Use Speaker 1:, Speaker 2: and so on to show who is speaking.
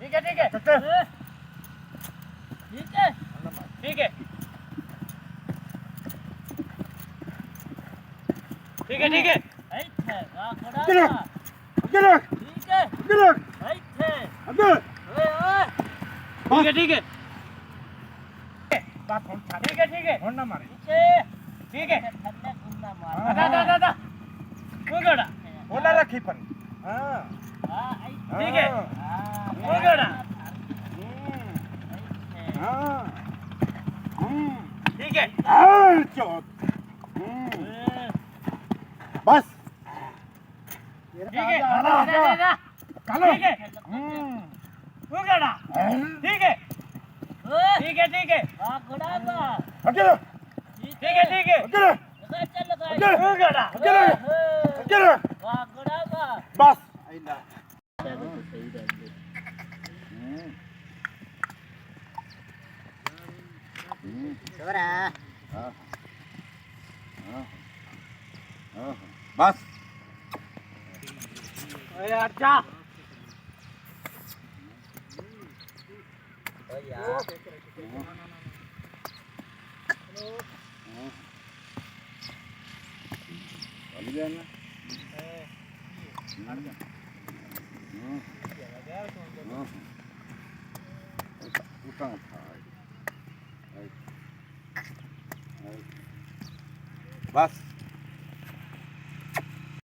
Speaker 1: ठीक है ठीक है
Speaker 2: ठीक है
Speaker 1: ठीक है ठीक है ठीक है
Speaker 2: ऐसे वाह
Speaker 3: अगले
Speaker 2: बड़ा
Speaker 3: अगले
Speaker 2: ठीक है
Speaker 3: अगले
Speaker 2: ऐसे
Speaker 3: अगले
Speaker 1: ठीक है ठीक है
Speaker 3: बात हम छा
Speaker 1: ठीक है
Speaker 3: फोन ना मारे
Speaker 2: पीछे
Speaker 1: ठीक है
Speaker 2: ठंडा घूमना
Speaker 3: हाँ,
Speaker 2: मार
Speaker 1: दा दा दा वो गड़ा
Speaker 3: बोला रखी पर हां
Speaker 2: हां ऐसे
Speaker 1: ठीक है
Speaker 2: हां
Speaker 1: वो गड़ा
Speaker 3: हां
Speaker 1: ठीक है
Speaker 3: हां चौथ बस
Speaker 1: ठीक है दा दा दा
Speaker 3: कालो
Speaker 1: ठीक है वो गड़ा ठीक है ठीक है
Speaker 2: वाह घोड़ा का
Speaker 3: अगले
Speaker 1: ठीक है
Speaker 3: अगले
Speaker 2: चल
Speaker 3: अगले
Speaker 1: वो गड़ा
Speaker 3: अगले अगले
Speaker 2: वाह घोड़ा का
Speaker 3: बस आइला
Speaker 2: छोरा
Speaker 3: हां हां बस
Speaker 1: ओए अच्छा
Speaker 2: ओ यार
Speaker 3: अभी जाना utang bas